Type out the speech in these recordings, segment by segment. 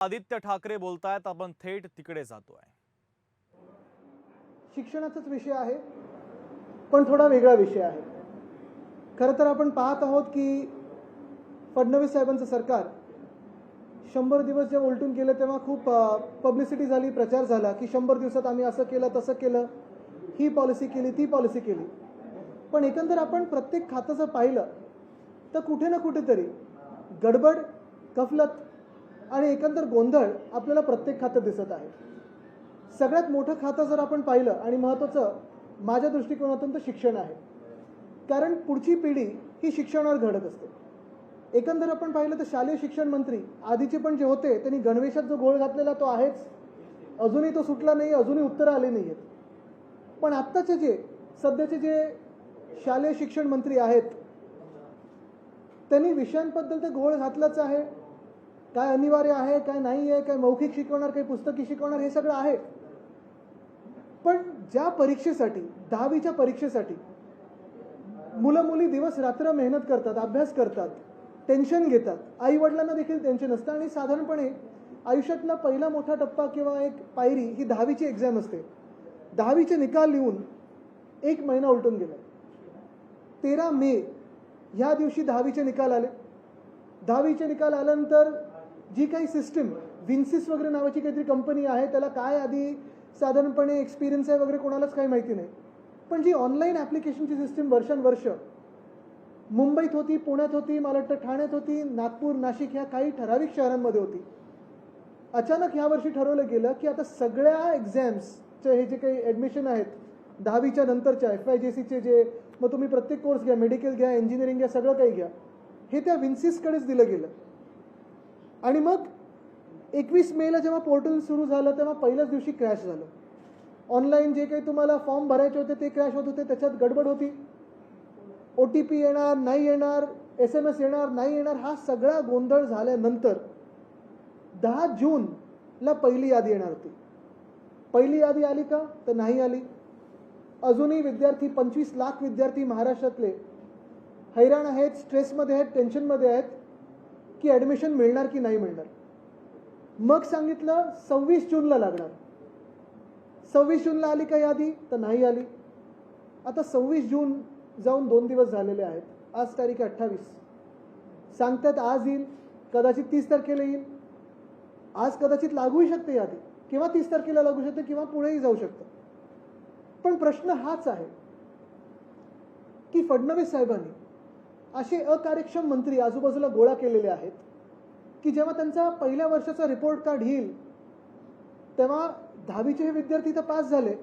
आदित्य ठाकरे बोलतायत, आपण थेट तिकडे जातोय। शिक्षणाचाच विषय आहे, पण थोडा वेगळा विषय आहे। खरं तर आपण पाहत आहोत की फडणवीस साहेबांचं सरकार 100 दिवस जेव्हा उलटून गेले तेव्हा खूप पब्लिसिटी झाली, प्रचार झाला की 100 दिवसात आम्ही असं केलं तसं केलं, ही पॉलिसी केली ती पॉलिसी केली। पण एकंदर आपण प्रत्येक खातं जर पाहिलं तर कुठे ना कुठेतरी गडबड, गफलत आणि एकंदर गोंधळ आपल्याला प्रत्येक खातं दिसत आहे। सगळ्यात मोठं खातं जर आपण पाहिलं आणि महत्त्वाचं माझ्या दृष्टिकोनातून तर शिक्षण आहे, कारण पुढची पिढी ही शिक्षणावर घडत असते। एकंदर आपण पाहिलं तर शालेय शिक्षण मंत्री आधीचे पण जे होते त्यांनी गणवेशात जो घोळ घातलेला तो आहेच, अजूनही तो सुटला नाही, अजूनही उत्तरं आली नाहीत। पण आत्ताचे जे सध्याचे जे शालेय शिक्षण मंत्री आहेत त्यांनी विषयांबद्दल तर घोळ घातलाच आहे, काय अनिवार्य आहे काय नाही आहे, काय मौखिक शिकवणार काय पुस्तकी शिकवणार हे सगळं आहे। पण ज्या परीक्षेसाठी 10वीच्या परीक्षेसाठी मुलं मुली दिवस रात्र मेहनत करतात, अभ्यास करतात, टेन्शन घेतात, आई वडिलांना देखील टेन्शन असतं आणि साधारणपणे आयुष्यातला पहिला मोठा टप्पा किंवा एक पायरी ही 10वीची एक्झाम असते। 10वीचे निकाल लिहून 1 महिना उलटून गेला। 13 मे ह्या दिवशी 10वीचे निकाल आले। 10वीचे निकाल आल्यानंतर जी काही सिस्टीम विन्सिस वगैरे नावाची काहीतरी कंपनी आहे, त्याला काय आधी साधारणपणे एक्सपिरियन्स आहे वगैरे कोणालाच काही माहिती नाही, पण जी ऑनलाईन ॲप्लिकेशनची सिस्टीम वर्षानुवर्ष मुंबईत होती, पुण्यात होती, मला वाटतं ठाण्यात होती, नागपूर, नाशिक ह्या काही ठराविक शहरांमध्ये होती। अचानक ह्या वर्षी ठरवलं गेलं की आता सगळ्या एक्झाम्सचे हे जे काही ॲडमिशन आहेत 10वीच्या नंतरच्या FYJCचे जे, मग तुम्ही प्रत्येक कोर्स घ्या, मेडिकल घ्या, इंजिनिअरिंग घ्या, सगळं काही घ्या, हे त्या विन्सिसकडेच दिलं गेलं। आणि मग 21 मेला जेव्हा पोर्टल सुरू झालं तेव्हा पहिल्याच दिवशी क्रॅश झालं। ऑनलाईन जे काही तुम्हाला फॉर्म भरायचे होते ते क्रॅश होत होते, त्याच्यात गडबड होती, OTP येणार नाही येणार, SMS येणार नाही येणार, हा सगळा गोंधळ झाल्यानंतर 10 जूनला पहिली यादी येणार होती। पहिली यादी आली का? तर नाही आली। अजूनही विद्यार्थी 25 लाख विद्यार्थी महाराष्ट्रातले हैराण आहेत, स्ट्रेसमध्ये आहेत, टेन्शनमध्ये आहेत की ॲडमिशन मिळणार की नाही मिळणार। मग सांगितलं 26 जूनला लागणार। 26 जूनला आली का यादी? तर नाही आली। आता 26 जून जाऊन 2 दिवस झालेले आहेत, आज तारीख 28। सांगतात आज येईल, कदाचित 30 तारखेला येईल, आज कदाचित लागूही शकते यादी, किंवा 30 तारखेला लागू शकते किंवा पुढेही जाऊ शकतं। पण प्रश्न हाच आहे की फडणवीस साहेबांनी असे अकार्यक्षम मंत्री आजूबाजूला गोळा केलेले आहेत की जेव्हा त्यांचा पहिल्या वर्षाचा रिपोर्ट कार्ड येईल तेव्हा 10वीचे हे विद्यार्थी तर पास झाले,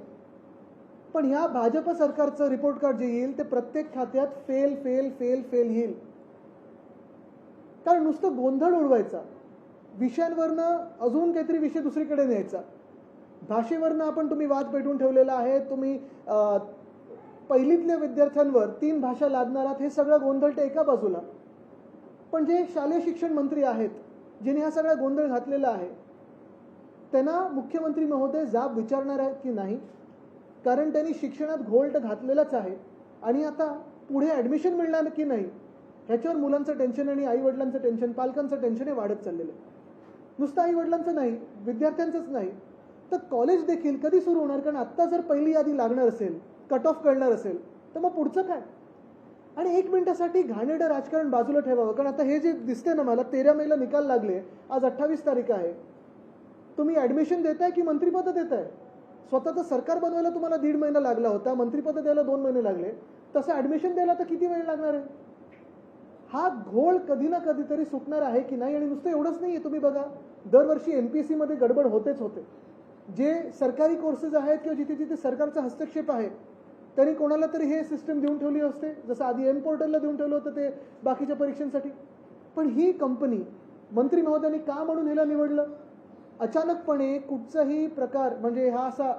पण ह्या भाजप सरकारचं रिपोर्ट कार्ड जे येईल ते प्रत्येक खात्यात फेल फेल फेल फेल येईल। कारण नुसतं गोंधळ उडवायचा, विषयांवरनं अजून काहीतरी विषय दुसरीकडे न्यायचा, भाषेवरनं आपण तुम्ही वाद पेटवून ठेवलेला आहे, तुम्ही पहिलीतल्या विद्यार्थ्यांवर 3 भाषा लादणार आहात, हे सगळं गोंधळ ते एका बाजूला। पण जे शालेय शिक्षण मंत्री आहेत ज्यांनी हा सगळा गोंधळ घातलेला आहे त्यांना मुख्यमंत्री महोदय जाब विचारणार आहेत की नाही, कारण त्यांनी शिक्षणात घोळ तर घातलेलाच आहे आणि आता पुढे ॲडमिशन मिळणार की नाही ह्याच्यावर मुलांचं टेन्शन आणि आईवडिलांचं टेन्शन, पालकांचं टेन्शन हे वाढत चाललेलं आहे। नुसतं आईवडिलांचं नाही, विद्यार्थ्यांचंच नाही तर कॉलेज देखील कधी सुरू होणार, कारण आत्ता जर पहिली यादी लागणार असेल, कट ऑफ कळणार असेल तर मग पुढचं काय? आणि 1 मिनिटासाठी घाणेरडं राजकारण बाजूला ठेवावं, कारण आता हे जे दिसते ना मला 13 मेला निकाल लागले, आज 28 तारीख आहे, तुम्ही ॲडमिशन देताय की मंत्रिपद देताय? स्वतःचं सरकार बनवायला तुम्हाला 1.5 महिना लागला होता, मंत्रिपद द्यायला 2 महिने लागले, तसं ॲडमिशन द्यायला तर किती वेळ लागणार आहे? हा घोळ कधी ना कधीतरी सुटणार आहे की नाही? आणि नुसतं एवढंच नाही आहे, तुम्ही बघा दरवर्षी MPSCमध्ये गडबड होतेच होते। जे सरकारी कोर्सेस आहेत किंवा जिथे जिथे सरकारचा हस्तक्षेप आहे त्यांनी कोणाला तरी हे सिस्टम देऊन ठेवली असते, जसं आधी M-पोर्टलला देऊन ठेवलं होतं ते बाकीच्या परीक्षांसाठी। पण ही कंपनी मंत्री महोदयांनी का म्हणून ह्याला निवडलं? अचानकपणे कुठचाही प्रकार म्हणजे हा असा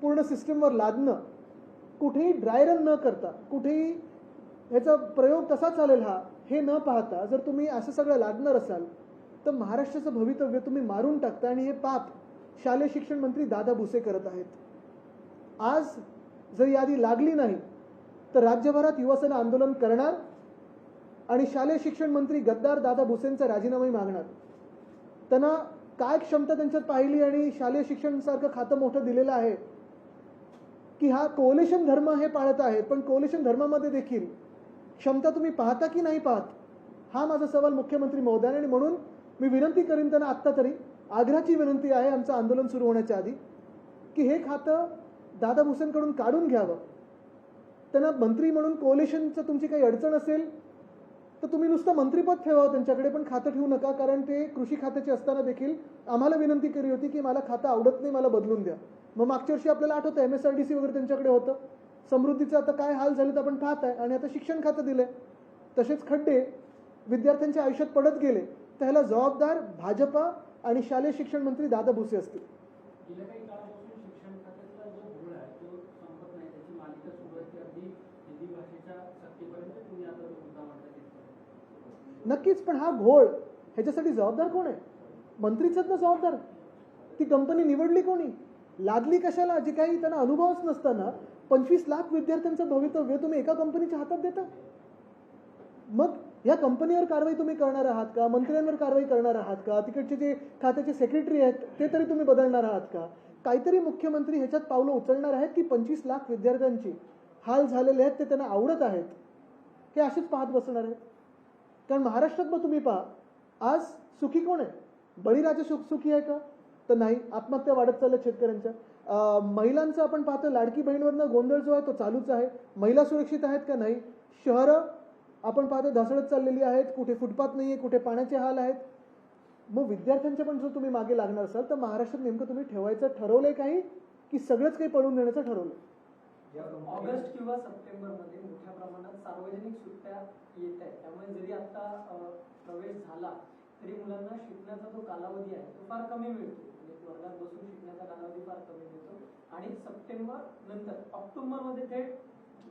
पूर्ण सिस्टमवर लादणं, कुठेही ड्राय रन न करता, कुठेही ह्याचा प्रयोग कसा चालेल हा हे न पाहता जर तुम्ही असं सगळं लादणार असाल तर महाराष्ट्राचं भवितव्य तुम्ही मारून टाकता आणि हे पाप शालेय शिक्षण मंत्री दादा भुसे करत आहेत। आज जर यादी लागली नाही तर राज्यभरात युवसेना आंदोलन करणार आणि शालेय शिक्षण मंत्री गद्दार दादा भुसेंचा राजीनामा मागणार। त्यांना काय क्षमता त्यांच्यात पाहिली आणि शालेय शिक्षणासारखं खातं मोठं दिलेलं आहे की हा कोलेशन धर्म हे पाळत आहेत, पण कोलेशन धर्मामध्ये देखील क्षमता तुम्ही पाहता की नाही पाहत, हा माझा सवाल मुख्यमंत्री महोदयांना. आणि म्हणून मी विनंती करीन त्यांना आत्ता तरी, आग्रहाची विनंती आहे आमचं आंदोलन सुरू होण्याच्या आधी, की हे खातं दादा भुसेंकडून काढून घ्यावं. त्यांना मंत्री म्हणून कोलेशनचं तुमची काही अडचण असेल तर तुम्ही नुसतं मंत्रीपद ठेवावं त्यांच्याकडे, पण खातं ठेवू नका. कारण ते कृषी खात्याचे असताना देखील आम्हाला विनंती केली होती की मला खातं आवडत नाही, मला बदलून द्या. मग मागच्या वर्षी आपल्याला आठवतं MSRDC वगैरे त्यांच्याकडे होतं. समृद्धीचं आता काय हाल झाले तर आपण पाहत आहे. आणि आता शिक्षण खातं दिलंय. तसेच खड्डे विद्यार्थ्यांच्या आयुष्यात पडत गेले तर ह्याला जबाबदार भाजपा आणि शालेय शिक्षण मंत्री दादा भुसे असतील. गेल्या काही काळापासून शिक्षण खात्यातला जो घोळ आहे तो संपत नाही, त्याची मालिका सुरू आहे. ती अगदी हिंदी भाषेच्या सक्तीपर्यंत तुम्ही आता जो मुद्दा मांडता तिथपर्यंत. नक्कीच, पण हा घोळ ह्याच्यासाठी जबाबदार कोण आहे? मंत्रीच ना जबाबदार. ती कंपनी निवडली कोणी, लादली कशाला, जे काही त्यांना अनुभवच नसताना 25 लाख विद्यार्थ्यांचं भवितव्य तुम्ही एका कंपनीच्या हातात देता. मग या कंपनीवर कारवाई तुम्ही करणार आहात का? मंत्र्यांवर कारवाई करणार आहात का? तिकडचे जे खात्याचे सेक्रेटरी आहेत ते तरी तुम्ही बदलणार आहात का? काहीतरी मुख्यमंत्री ह्याच्यात पावलं उचलणार आहेत की 25 लाख विद्यार्थ्यांची हाल झालेले आहेत, ते त्यांना आवडत आहेत, हे असेच पाहत बसणार आहेत. कारण महाराष्ट्रात मग तुम्ही पहा, आज सुखी कोण आहे? बळीराजा सुखी आहे का? तर नाही. आत्महत्या वाढत चालल्या शेतकऱ्यांच्या. महिलांचं आपण पाहतो, लाडकी बहीणवरनं गोंधळ जो आहे तो चालूच आहे. महिला सुरक्षित आहेत का? नाही. शहरं आपण पाहतो ढासळत चाललेली आहेत. कुठे फुटपाथ नाही आहे, कुठे पाण्याचे हाल आहेत. मग विद्यार्थ्यांच्या पण जर तुम्ही मागे लागणार असाल तर महाराष्ट्रात नेमकं तुम्ही ठेवायचं ठरवलंय काही की सगळंच काही पळून देण्याचं ठरवलंय? ऑगस्ट किंवा सप्टेंबरमध्ये मोठ्या प्रमाणात सार्वजनिक सुट्ट्या येत आहेत. त्यामुळे जरी आता प्रवेश झाला तरी मुलांना शिकण्याचा जो कालावधी आहे तो फार कमी मिळतो. म्हणजे वर्गात बसून शिकण्याचा कालावधी फार कमी मिळतो. आणि सप्टेंबर नंतर ऑक्टोबरमध्ये थेट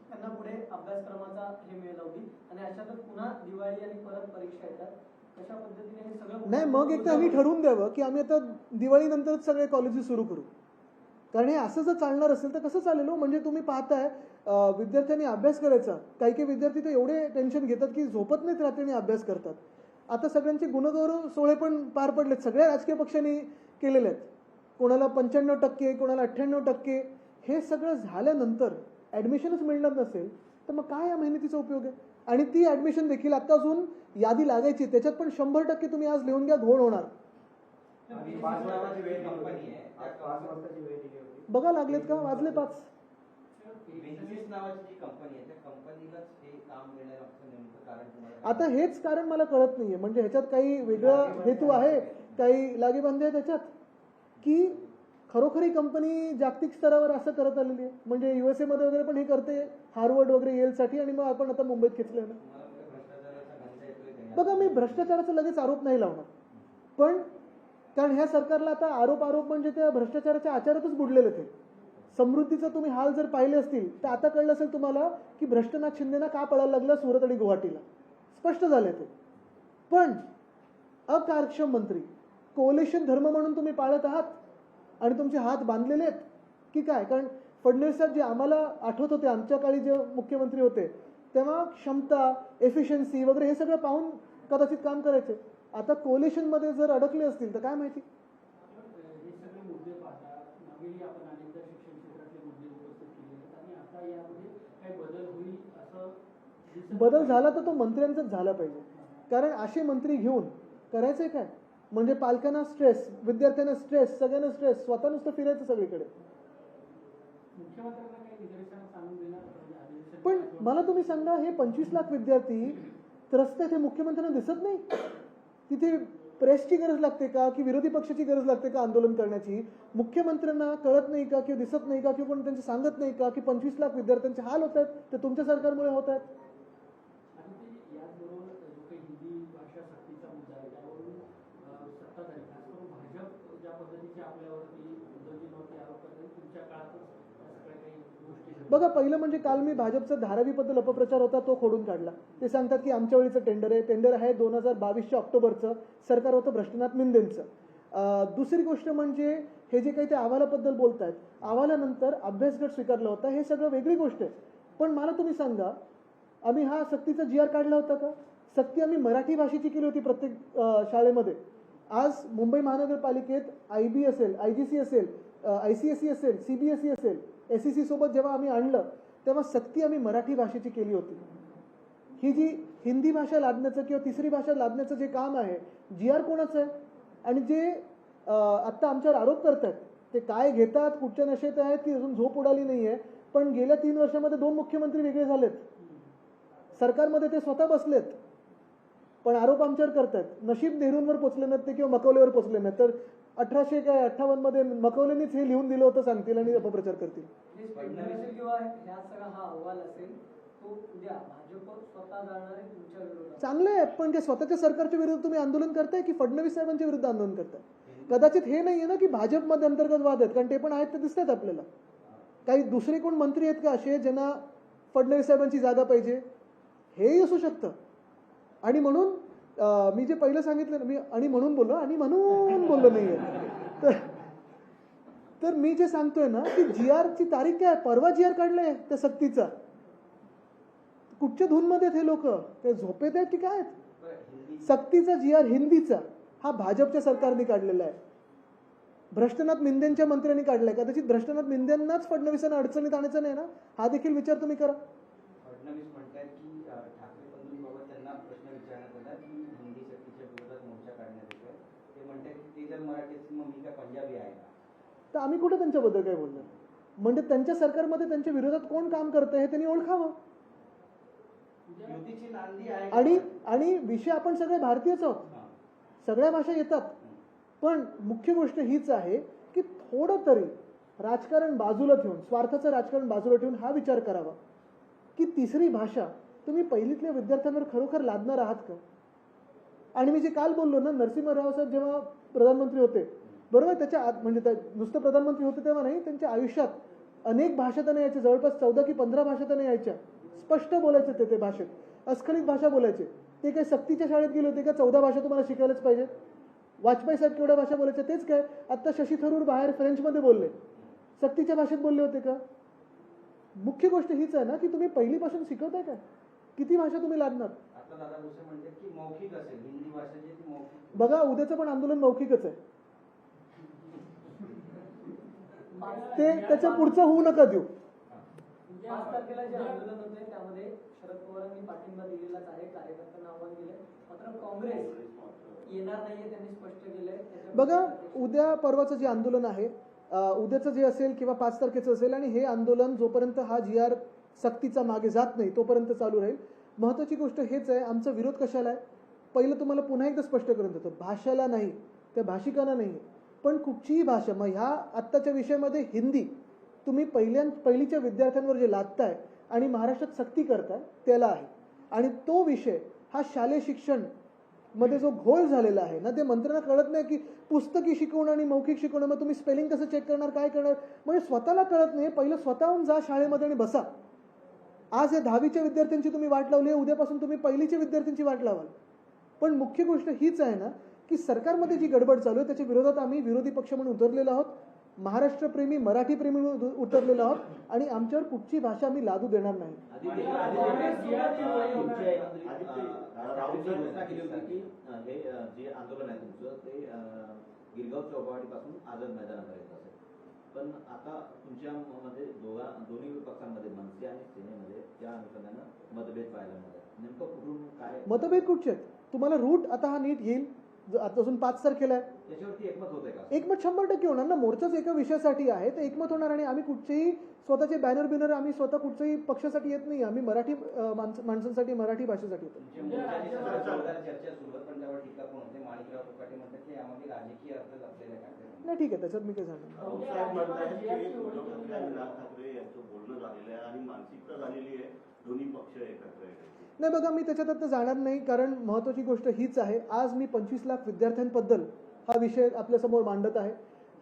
त्यांना पुढे अभ्यासक्रमाचा हे मेळ लावली आणि अशातच पुन्हा दिवाळी आणि परत परीक्षा येतात. कशा पद्धतीने हे सगळं नाही, मग एकदा आम्ही ठरवून द्यावं की आम्ही आता दिवाळीनंतरच सगळे कॉलेजेस सुरू करू. कारण हे असं जर चालणार असेल तर कसं चालेल हो? म्हणजे तुम्ही पाहताय विद्यार्थ्यांनी अभ्यास करायचा, काही काही विद्यार्थी तर एवढे टेन्शन घेतात की झोपत नाहीत रात्री आणि अभ्यास करतात. आता सगळ्यांचे गुणगौरव सोहळे पण पार पडलेत, सगळ्या राजकीय पक्षांनी केलेले आहेत. कोणाला 95%, कोणाला 98%. हे सगळं झाल्यानंतर ॲडमिशनच मिळणार नसेल तर मग काय या मेहनतीचा उपयोग आहे? आणि ती ॲडमिशन देखील आता अजून यादी लागायची, त्याच्यात पण 100% तुम्ही आज लिहून घ्या घोळ होणार. बघा लागलेत का? वाजले 5. आता हेच कारण मला कळत नाहीये. म्हणजे ह्याच्यात काही वेगळा हेतू आहे, काही लागेबांधे आहे त्याच्यात, की खरोखरी कंपनी जागतिक स्तरावर असं करत आलेली आहे. म्हणजे USA मध्ये वगैरे पण हे करते, हार्वर्ड वगैरे येलसाठी, आणि मग आपण आता मुंबईत खेचले ना. बघा, मी भ्रष्टाचाराचा लगेच आरोप नाही लावणार, पण कारण ह्या सरकारला आता आरोप म्हणजे त्या भ्रष्टाचाराच्या आचारातच बुडलेले ते. समृद्धीचं तुम्ही हाल जर पाहिले असतील तर आता कळलं असेल तुम्हाला की भ्रष्टनाथ शिंदेना का पळायला लागलं सुरत आणि गुवाहाटीला. स्पष्ट झालंय ते. पण अकार्यक्षम मंत्री, कोलेशन धर्म म्हणून तुम्ही पाळत आहात आणि तुमचे हात बांधलेले आहेत की काय? कारण फडणवीस साहेब जे आम्हाला आठवत होते, आमच्या काळी जे मुख्यमंत्री होते तेव्हा क्षमता, एफिशियन्सी वगैरे हे सगळं पाहून कदाचित काम करायचे. आता कोलेशन मध्ये जर अडकले असतील तर काय माहिती. हे सगळे मुद्दे पाहता मागेही आपण अनेकदा शिक्षण क्षेत्रातले मुद्दे उपस्थित केले आणि आता यामध्ये काही बदल होईल असं बदल झाला तर तो मंत्र्यांचाच झाला पाहिजे. कारण असे मंत्री घेऊन करायचंय काय? म्हणजे पालकांना स्ट्रेस, विद्यार्थ्यांना स्ट्रेस, सगळ्यांना स्ट्रेस, स्वतः नुसतं फिरायचं सगळीकडे. मुख्यमंत्र्यांना काही निदर्शनास आणून देणार. पण मला तुम्ही सांगा, हे 25 लाख विद्यार्थी त्रस्त आहेत, हे मुख्यमंत्र्यांना दिसत नाही? तिथे प्रेसची गरज लागते का की विरोधी पक्षाची गरज लागते का आंदोलन करण्याची? मुख्यमंत्र्यांना कळत नाही का किंवा दिसत नाही का किंवा कोणी त्यांचे सांगत नाही का की 25 लाख विद्यार्थ्यांचे हाल होत आहेत ते तुमच्या सरकारमुळे होत आहेत? आणि याचबरोबर जो काही हिंदी भाषा सक्तीचा मुद्दा आहे त्यावरून सत्ताधारी खास करून भाजप ज्या पद्धतीचे आपल्यावरती उद्धवजींवरती आरोप करतात, तुमच्या काळातच सगळ्या काही गोष्टी. बघा, पहिलं म्हणजे काल मी भाजपचा धारावीबद्दल अपप्रचार होता तो खोडून काढला. ते सांगतात की आमच्या वेळीचं टेंडर आहे 2022च्या ऑक्टोबरचं, सरकार होतं भ्रष्टनाथ मिंदेंचं. दुसरी गोष्ट म्हणजे हे जे काही ते अहवालाबद्दल बोलतायत, अहवालानंतर अभ्यासगट स्वीकारला होता, हे सगळं वेगळी गोष्ट आहे. पण मला तुम्ही सांगा, आम्ही हा सक्तीचा GR काढला होता का? सक्ती आम्ही मराठी भाषेची केली होती प्रत्येक शाळेमध्ये. आज मुंबई महानगरपालिकेत IB असेल, IGC असेल, ICSE असेल, CBSE असेल, SEC सोबत जेव्हा आम्ही आणलं तेव्हा सक्ती आम्ही मराठी भाषेची केली होती. ही जी हिंदी भाषा लादण्याचं किंवा तिसरी भाषा लादण्याचं जे काम आहे, GR कोणाचं आहे? आणि जे आत्ता आमच्यावर आरोप करतात ते काय घेतात, कुठच्या नशेत आहेत ती अजून झोप उडाली नाही आहे. पण गेल्या 3 वर्षामध्ये 2 मुख्यमंत्री वेगळे झालेत. सरकारमध्ये ते स्वतः बसलेत, पण आरोप आमच्यावर करतात. नशीब नेहरूंवर पोचले नाहीत ते किंवा मकवलेवर पोचले नाहीत, तर 1858 मध्ये मकवलेनीच हे लिहून दिलं होतं सांगतील आणि अपप्रचार करतील. किंवा ह्या सगळा हा अहवाल असेल तो उद्या भाजप स्वतः जाणार आहे तुमच्या विरोधात. चांगलं आहे, पण ते स्वतःच्या सरकारच्या विरुद्ध तुम्ही आंदोलन करताय की फडणवीस साहेबांच्या विरुद्ध आंदोलन करताय? कदाचित हे नाहीये ना की भाजपमध्ये अंतर्गत वाद आहेत, कारण ते पण आहेत ते दिसतात आपल्याला. काही दुसरे कोण मंत्री आहेत का असे ज्यांना फडणवीस साहेबांची जागा पाहिजे? हेही असू शकतं. आणि म्हणून मी जे पहिलं सांगितलं ना, मी आणि म्हणून बोललो नाहीये. तर मी जे सांगतोय ना की GR ची तारीख काय, परवा GR काढलाय त्या सक्तीचा. कुठच्या धूनमध्ये हे लोक ते झोपेत आहेत की काय? सक्तीचा GR हिंदीचा हा भाजपच्या सरकारने काढलेला आहे. भ्रष्टनाथ मिंदेंच्या मंत्र्यांनी काढलाय. कदाचित भ्रष्टनाथ मिंदेंनाच फडणवीसांना अडचणीत आणायचं नाही ना, हा देखील विचार तुम्ही करा. फडणवीस म्हणतात की ठाकरे बंधूंबाबत त्यांना प्रश्न विचारण्यात आला की हिंदी सक्तीच्या विरोधात मोर्चा काढण्यात येतोय. ते म्हणतात की ते जर मराठी असेल मग मी काय पंजाबी आहे का? तर आम्ही कुठे त्यांच्याबद्दल काय बोलणार? म्हणजे त्यांच्या सरकारमध्ये त्यांच्या विरोधात कोण काम करतंय हे त्यांनी ओळखावं. युतीची नांदी आहे आणि विषय आपण सगळे भारतीयच आहोत, सगळ्या भाषा येतात. पण मुख्य गोष्ट हीच आहे की थोडं तरी राजकारण बाजूला ठेवून, स्वार्थाचं राजकारण बाजूला ठेवून हा विचार करावा की तिसरी भाषा तुम्ही पहिलीतल्या विद्यार्थ्यांवर खरोखर लादणार आहात का? आणि मी जे काल बोललो ना, नरसिंहराव साहेब जेव्हा प्रधानमंत्री होते, बरोबर, त्याच्या म्हणजे नुसतं प्रधानमंत्री होते तेव्हा नाही, त्यांच्या आयुष्यात अनेक भाषा त्यांना यायच्या, जवळपास 14 की 15 भाषा त्यांना यायच्या. स्पष्ट बोलायचे ते भाषेत, अस्खलित भाषा बोलायचे. ते काही सक्तीच्या शाळेत गेले होते का 14 भाषा तुम्हाला शिकायलाच पाहिजे? वाजपेयी साहेब केवढ्या भाषा बोलायच्या? तेच काय, आता शशी थरूर बाहेर फ्रेंचमध्ये बोलले, सक्तीच्या भाषेत बोलले होते का? मुख्य गोष्ट हीच आहे ना की तुम्ही पहिलीपासून शिकवताय काय? किती भाषा तुम्ही लादणार? आता दादा भुसे म्हणतात की मौखिक असेल, हिंदी भाषा जी ती मौखिक. बघा, उद्याचं पण आंदोलन मौखिकच आहे. ते त्याच्या पुढचं होऊ नका देऊ. 5 तारखेला जे आंदोलन होते त्यामध्ये शरद पवारांनी पाठिंबा दिलेलाच आहे, कार्यकर्त्यांना आव्हान दिलंय. मात्र काँग्रेस येणार नाहीये, त्यांनी स्पष्ट केलंय. बघा, उद्या परवाचं जे आंदोलन आहे, उद्याचं जे असेल किंवा 5 तारखेचं असेल, आणि हे आंदोलन जोपर्यंत हा GR सक्तीचा मागे जात नाही तोपर्यंत चालू राहील. महत्वाची गोष्ट हेच आहे, आमचा विरोध कशाला आहे? पहिलं तुम्हाला पुन्हा एकदा स्पष्ट करून देतो, भाषाला नाही, त्या भाषिकांना नाही, पण कुठचीही भाषा. मग ह्या आत्ताच्या विषयामध्ये हिंदी तुम्ही पहिलीच्या विद्यार्थ्यांवर जे लादताय आणि महाराष्ट्रात सक्ती करताय त्याला आहे. आणि तो विषय हा शालेय शिक्षण मध्ये जो घोळ झालेला आहे ना, ते मंत्र्यांना कळत नाही की पुस्तकी शिकवणं आणि मौखिक शिकवणं, मग तुम्ही स्पेलिंग कसं चेक करणार, काय करणार? म्हणजे स्वतःला कळत नाही. पहिलं स्वतःहून जा शाळेमध्ये आणि बसा. आज या 10वीच्या विद्यार्थ्यांची तुम्ही वाट लावली आहे, उद्यापासून तुम्ही पहिलीच्या विद्यार्थ्यांची वाट लावाल. पण मुख्य गोष्ट हीच आहे ना की सरकारमध्ये जी गडबड चालू आहे त्याच्या विरोधात आम्ही विरोधी पक्ष म्हणून उतरलेलो आहोत, महाराष्ट्रप्रेमी, मराठीप्रेमी म्हणून उतरलेलो आहोत, आणि आमच्यावर कुठची भाषा आम्ही लादू देणार नाही. हे जे आंदोलन आहे तुमचं ते गिरगाव चौपाटीपासून आझाद मैदानापर्यंत असेल, पण आता तुमच्या मध्ये दोन्ही पक्षांमध्ये, मनसे आणि सेनेमध्ये त्या अनुषंगानं मतभेद पाहायला मिळतात. नेमकं कुठून काय मतभेद कुठचे आहेत? तुम्हाला रूट आता हा नीट येईल, आता अजून 5 तारखेला आहे, त्याच्यावरती एकमत होतंय का? एकमत 100% होणार ना. मोर्चाच एका विषयासाठी आहे, तर एकमत होणार. आणि आम्ही कुठचेही स्वतःचे बॅनर बिनर आम्ही स्वतः कुठच्याही पक्षासाठी येत नाही. आम्ही मराठी माणसांसाठी, मराठी भाषेसाठी येतो. चर्चा सुरू पण त्यावर टीका पण होते. माणिकराव कोकाटे म्हणतात की यामध्ये राजकीय अर्थ असलेला काय? नाही, ठीक आहे, त्याच्यात मी काय सांगतो. साहेब म्हणतात की उद्धव ठाकरे आणि राज ठाकरे यांचं बोलणं झालेलं आहे आणि मानसिकता झालेली आहे दोन्ही पक्ष एकत्र येण्याची. नाही, बघा, मी त्याच्यात आता जाणार नाही, कारण महत्वाची गोष्ट हीच आहे. आज मी 25 लाख विद्यार्थ्यांबद्दल हा विषय आपल्यासमोर मांडत आहे.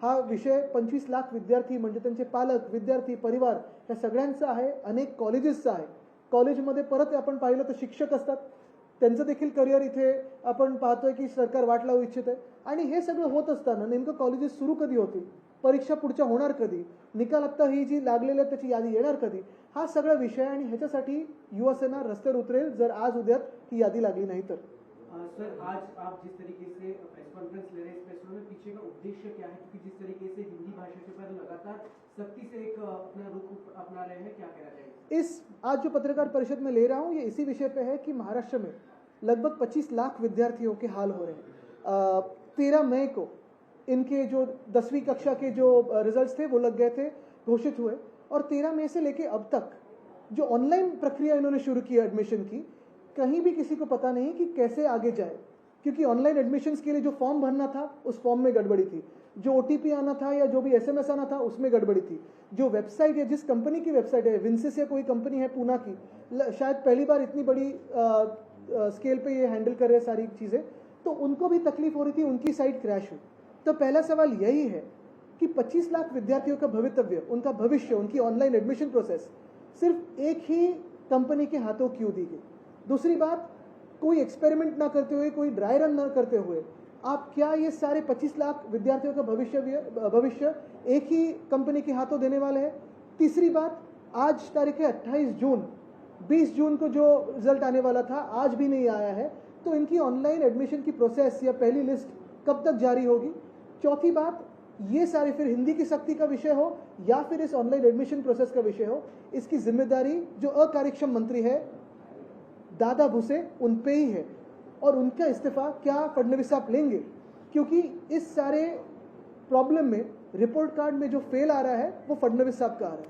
हा विषय 25 लाख विद्यार्थी म्हणजे त्यांचे पालक, विद्यार्थी, परिवार या सगळ्यांचा आहे. अनेक कॉलेजेसचा आहे. कॉलेजमध्ये परत आपण पाहिलं तर शिक्षक असतात, त्यांचं देखील करिअर इथे आपण पाहतोय की सरकार वाट लावू इच्छित आहे. आणि हे सगळं होत असताना नेमकं कॉलेजेस सुरू कधी होतील, परीक्षा पुढच्या होणार कधी, निकाल आत्ता ही जी लागलेली आहे त्याची यादी येणार कधी, हा सगळा विषय. आणि ह्याच्यासाठी युवासेना रस्त्यावर उतरेल जर आज उद्यात ही यादी लागली नाही तर. सर, आज आप जिस तरीके से प्रेस कॉन्फ्रेंस ले रहे हैं, इस प्रेस कॉन्फ्रेंस में पीछे का उद्देश्य क्या है? क्योंकि जिस तरीके से हिंदी भाषा के ऊपर लगातार सख्ती से एक अपना रुख अपना रहे हैं, क्या कहना चाहिए? इस आज जो पत्रकार परिषद में ले रहा हूँ, ये इसी विषय पे है कि महाराष्ट्र में लगभग 25 लाख विद्यार्थियों के हाल हो रहे हैं। 13 मई को इनके जो 10वीं कक्षा के जो रिजल्ट्स थे वो लग गए थे, घोषित हुए, और 13 मई से लेके अब तक जो ऑनलाइन प्रक्रिया इन्होंने शुरू की एडमिशन की, कहीं भी किसी को पता नहीं कि कैसे आगे जाए, क्योंकि ऑनलाइन एडमिशन्स के लिए जो फॉर्म भरना था उस फॉर्म में गड़बड़ी थी, जो OTP आना था या जो भी SMS आना था उसमें गड़बड़ी थी, जो वेबसाइट है, जिस कंपनी की वेबसाइट है, विंसिस या कोई कंपनी है पूना की, शायद पहली बार इतनी बड़ी स्केल पे ये हैंडल कर रहे हैं सारी चीज़ें, तो उनको भी तकलीफ हो रही थी, उनकी साइट क्रैश हुई। तो पहला सवाल यही है कि 25 लाख विद्यार्थियों का भवितव्य, उनका भविष्य, उनकी ऑनलाइन एडमिशन प्रोसेस सिर्फ एक ही कंपनी के हाथों क्यों दी गई? दूसरी बात, कोई एक्सपेरिमेंट ना करते हुए, कोई ड्राई रन ना करते हुए आप क्या ये सारे 25 लाख विद्यार्थियों का भविष्य एक ही कंपनी के हाथों देने वाले हैं? तीसरी बात, आज तारीख है 28 जून, 20 जून को जो रिजल्ट आने वाला था आज भी नहीं आया है, तो इनकी ऑनलाइन एडमिशन की प्रोसेस या पहली लिस्ट कब तक जारी होगी? चौथी बात, ये सारे फिर हिंदी की सख्ती का विषय हो या फिर इस ऑनलाइन एडमिशन प्रोसेस का विषय हो, इसकी जिम्मेदारी जो अकार्यक्षम मंत्री है दादा भुसे, उन पे ही है, और उनका इस्तीफा क्या फडणवीस साहब लेंगे? क्योंकि इस सारे प्रॉब्लम में रिपोर्ट कार्ड में जो फेल आ रहा है वो फडणवीस साहब का आ रहा है।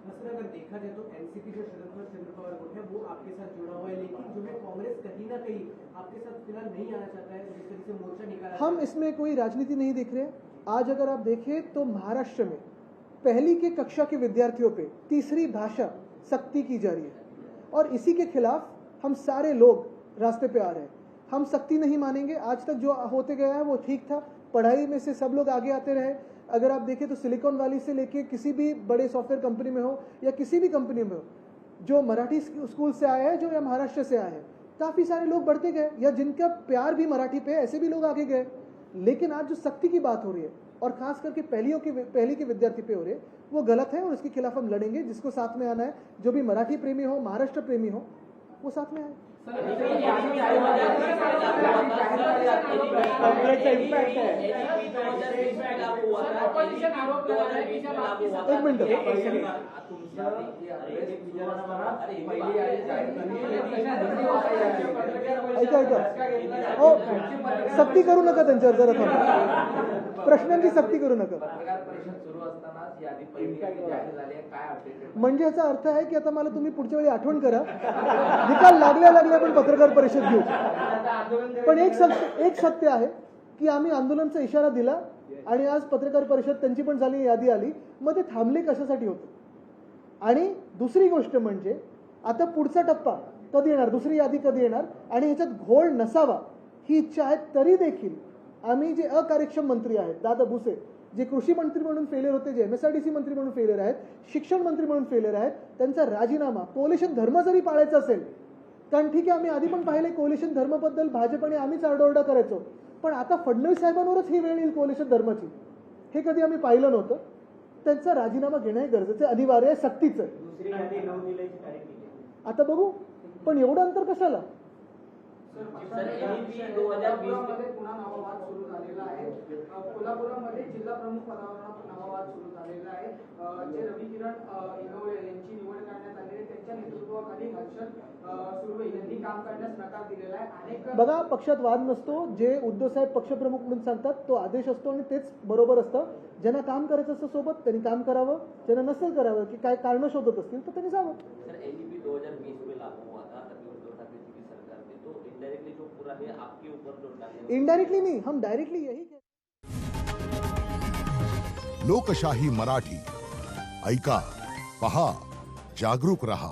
सर, अगर देखा जाए तो एनसीपी जो चंद्र पवार गुट है वो आपके साथ जुड़ा हुआ है, लेकिन जो है कांग्रेस कहीं ना कहीं आपके साथ फिलहाल नहीं आना चाहता है, जिस तरीके से मोर्चा निकाला। हम इसमें कोई राजनीति नहीं देख रहे। आज अगर आप देखें तो महाराष्ट्र में पहली के कक्षा के विद्यार्थियों पे तीसरी भाषा सख्ती की जा रही है, और इसी के खिलाफ हम सारे लोग रास्ते पे आ रहे हैं। हम सख्ती नहीं मानेंगे। आज तक जो होते गया है वो ठीक था, पढ़ाई में से सब लोग आगे आते रहे। अगर आप देखें तो सिलिकॉन वैली से लेके किसी भी बड़े सॉफ्टवेयर कंपनी में हो या किसी भी कंपनी में हो, जो मराठी स्कूल से आए हैं, जो या महाराष्ट्र से आए हैं, काफ़ी सारे लोग बढ़ते गए, या जिनका प्यार भी मराठी पे, ऐसे भी लोग आगे गए। लेकिन आज जो सख्ती की बात हो रही है, और खास करके पहली के विद्यार्थी पे हो रही है, वो गलत है, और उसके खिलाफ हम लड़ेंगे। जिसको साथ में आना है, जो भी मराठी प्रेमी हो, महाराष्ट्र प्रेमी हो, वो साथ में आए। एक मिनट, ऐका, सक्ती करू नका त्यांच्यावर, जरा थांबा, प्रश्नांची सक्ती करू नका। म्हणजे याचा अर्थ आहे की आता मला तुम्ही पुढच्या वेळी आठवण करा, निकाल लागल्या पण पत्रकार परिषद घेऊ। पण एक सत्य आहे की आम्ही आंदोलनाचा इशारा दिला, आणि आज पत्रकार परिषद त्यांची पण झाली, यादी आली, मग ते थांबले कशासाठी होते? आणि दुसरी गोष्ट म्हणजे आता पुढचा टप्पा कधी येणार, दुसरी यादी कधी येणार, आणि ह्याच्यात घोळ नसावा ही इच्छा आहे, तरी देखील आम्ही जे अकार्यक्षम मंत्री आहेत, दादा भुसे, जे कृषी मंत्री म्हणून फेलियर होते, जे MSRDC मंत्री म्हणून फेलियर आहेत, शिक्षण मंत्री म्हणून फेलियर आहेत, त्यांचा राजीनामा, कोलिशन धर्म जरी पाळायचा असेल, कारण ठीक आहे आम्ही आधी पण पाहिले कोलिशन धर्माबद्दल भाजपने आम्हीच आरडाओरडा करायचो, पण आता फडणवीस साहेबांवरच ही वेळ येईल कोलिशन धर्माची, हे कधी आम्ही पाहिलं नव्हतं। त्यांचा राजीनामा घेणं हे गरजेचं आहे, अनिवार्य आहे, सक्तीचं आहे। आता बघू, पण एवढं अंतर कशाला? पुन्हा नावावाद सुरू झालेला आहे, कोल्हापुरामध्ये जिल्हा प्रमुख पदावर नावावाद सुरू झालेला आहे। जे रवी किरण इंगवले यांची निवड करण्यात आली आहे, त्यांच्या नेतृत्वाखाली हर्षद सुर्वे यांनी काम करण्यास नकार दिलेला आहे। बघा, पक्षात वाद नसतो, जे उद्धव साहेब पक्षप्रमुख म्हणून सांगतात तो आदेश असतो, आणि तेच बरोबर असतं। ज्यांना काम करायचं असतं सोबत त्यांनी काम करावं, ज्यांना नसेल करावं, की काय कारण शोधत असतील तर त्यांनी जावं। सर, एनईपी 2020 में लागू हुआ था, तभी उद्धव ठाकरे जी की सरकार थी, तो इनडायरेक्टली जो पूरा है आपके ऊपर जो डाले, इनडायरेक्टली नहीं, हम डायरेक्टली यही लोकशाही मराठी ऐका, पहा, जागरूक रहा।